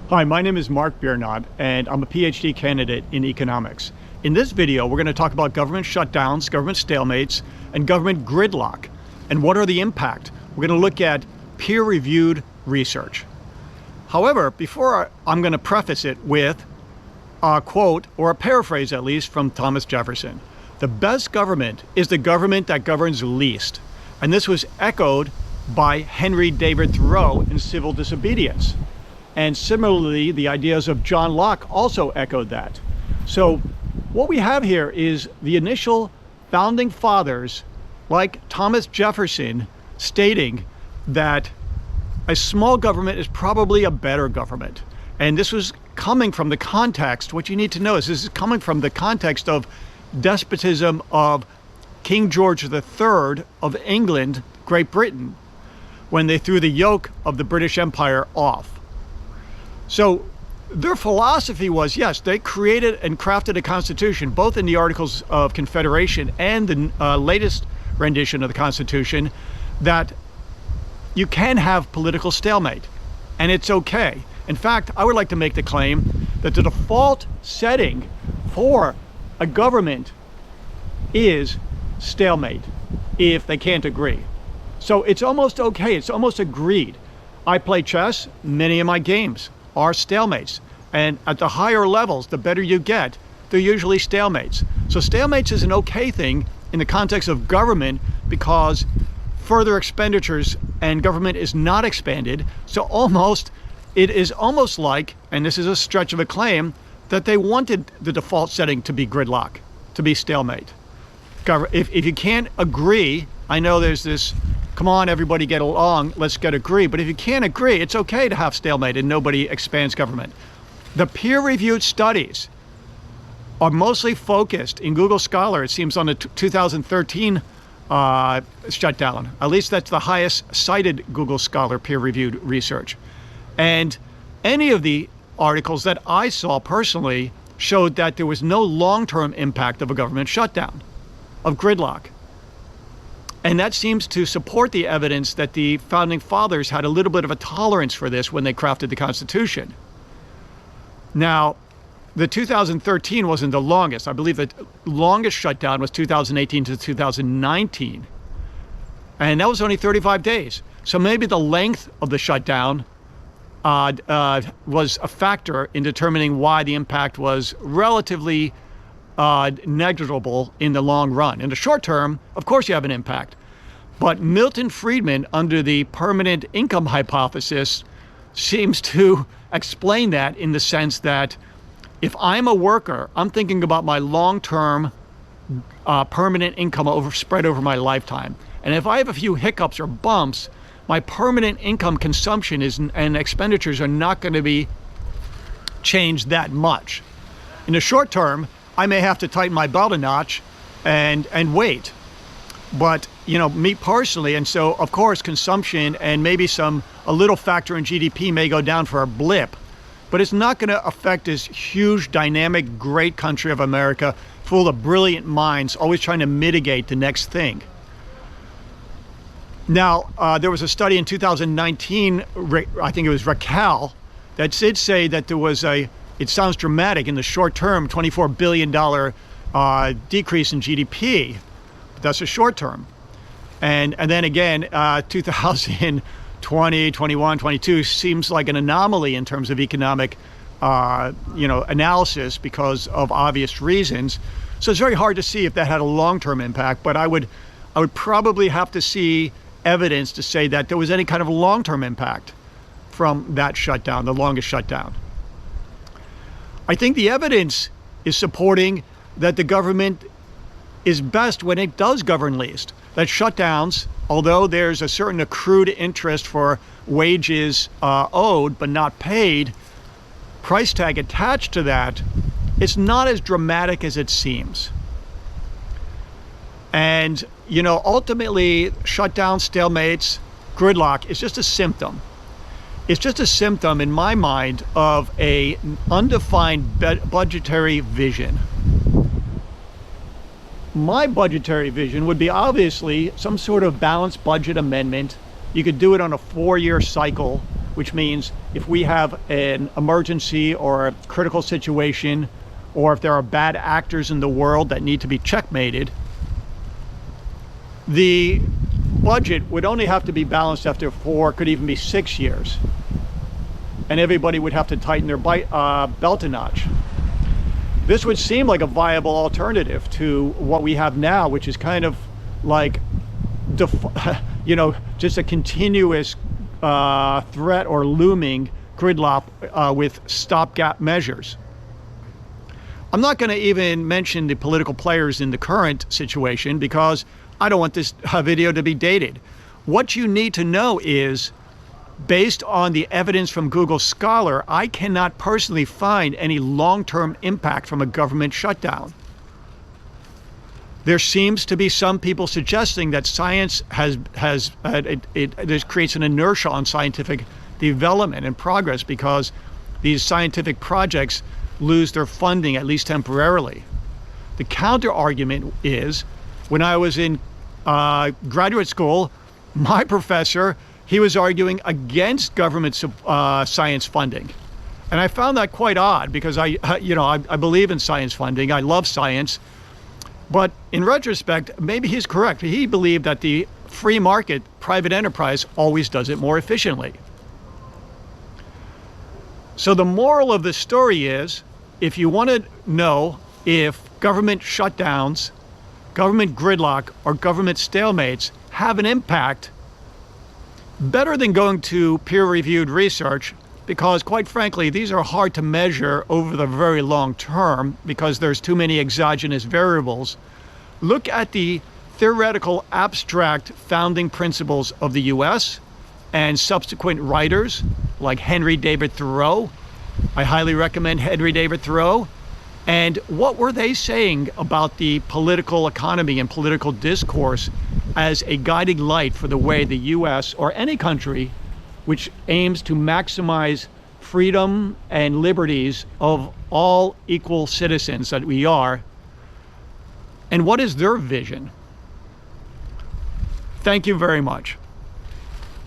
Hi, my name is Mark Biernot, and I'm a PhD candidate in economics. In this video, we're going to talk about government shutdowns, government stalemates, and government gridlock, and what are the impact. We're going to look at peer-reviewed research. However, I'm going to preface it with a quote, or a paraphrase at least, from Thomas Jefferson. The best government is the government that governs least. And this was echoed by Henry David Thoreau in Civil Disobedience. And similarly, the ideas of John Locke also echoed that. So what we have here is the initial founding fathers, like Thomas Jefferson, stating that a small government is probably a better government. And this was coming from the context, what you need to know is this is coming from the context of despotism of King George III of England, Great Britain, when they threw the yoke of the British Empire off. So their philosophy was, yes, they created and crafted a constitution, both in the Articles of Confederation and the latest rendition of the Constitution, that you can have political stalemate, and it's okay. In fact, I would like to make the claim that the default setting for a government is stalemate if they can't agree. So it's almost okay, it's almost agreed. I play chess, many of my games are stalemates. And at the higher levels, the better you get, they're usually stalemates. So stalemates is an okay thing in the context of government because further expenditures and government is not expanded. So it is almost like, and this is a stretch of a claim, that they wanted the default setting to be gridlock, to be stalemate. If you can't agree, I know there's this, come on, everybody get along, let's get agree. But if you can't agree, it's okay to have stalemate and nobody expands government. The peer-reviewed studies are mostly focused in Google Scholar, it seems, on the 2013 shutdown. At least that's the highest cited Google Scholar peer-reviewed research. And any of the articles that I saw personally showed that there was no long-term impact of a government shutdown, of gridlock. And that seems to support the evidence that the founding fathers had a little bit of a tolerance for this when they crafted the Constitution. Now, the 2013 wasn't the longest. I believe the longest shutdown was 2018 to 2019. And that was only 35 days. So maybe the length of the shutdown was a factor in determining why the impact was relatively negligible in the long run. In the short term, of course you have an impact. But Milton Friedman, under the permanent income hypothesis, seems to explain that in the sense that if I'm a worker, I'm thinking about my long-term permanent income spread over my lifetime. And if I have a few hiccups or bumps, my permanent income consumption and expenditures are not going to be changed that much. In the short term, I may have to tighten my belt a notch and wait. But, you know, me personally, and so of course consumption and maybe a little factor in GDP may go down for a blip, but it's not going to affect this huge, dynamic, great country of America full of brilliant minds always trying to mitigate the next thing. Now, there was a study in 2019, I think it was Raquel, that did say that there was it sounds dramatic in the short term, $24 billion decrease in GDP. But that's a short term. And then again, 2020, 21, 22 seems like an anomaly in terms of economic analysis because of obvious reasons. So it's very hard to see if that had a long-term impact, but I would probably have to see evidence to say that there was any kind of long-term impact from that shutdown, the longest shutdown. I think the evidence is supporting that the government is best when it does govern least. That shutdowns, although there's a certain accrued interest for wages owed but not paid, price tag attached to that, it's not as dramatic as it seems. And, you know, ultimately, shutdown, stalemates, gridlock is just a symptom. It's just a symptom, in my mind, of an undefined budgetary vision. My budgetary vision would be obviously some sort of balanced budget amendment. You could do it on a 4-year cycle which means if we have an emergency or a critical situation, or if there are bad actors in the world that need to be checkmated, the budget would only have to be balanced after 4, could even be 6 years. And everybody would have to tighten their belt a notch. This would seem like a viable alternative to what we have now, which is kind of like, just a continuous threat or looming gridlock with stopgap measures. I'm not going to even mention the political players in the current situation because I don't want this video to be dated. What you need to know is, based on the evidence from Google Scholar, I cannot personally find any long-term impact from a government shutdown. There seems to be some people suggesting that science this creates an inertia on scientific development and progress because these scientific projects lose their funding, at least temporarily. The counter argument is, when I was in graduate school, my professor, he was arguing against government science funding. And I found that quite odd because I believe in science funding. I love science. But in retrospect, maybe he's correct. He believed that the free market, private enterprise, always does it more efficiently. So the moral of the story is, if you want to know if government shutdowns, government gridlock, or government stalemates have an impact, better than going to peer-reviewed research, because quite frankly, these are hard to measure over the very long term because there's too many exogenous variables. Look at the theoretical abstract founding principles of the US and subsequent writers like Henry David Thoreau. I highly recommend Henry David Thoreau. And what were they saying about the political economy and political discourse as a guiding light for the way the US or any country which aims to maximize freedom and liberties of all equal citizens that we are? And what is their vision? Thank you very much.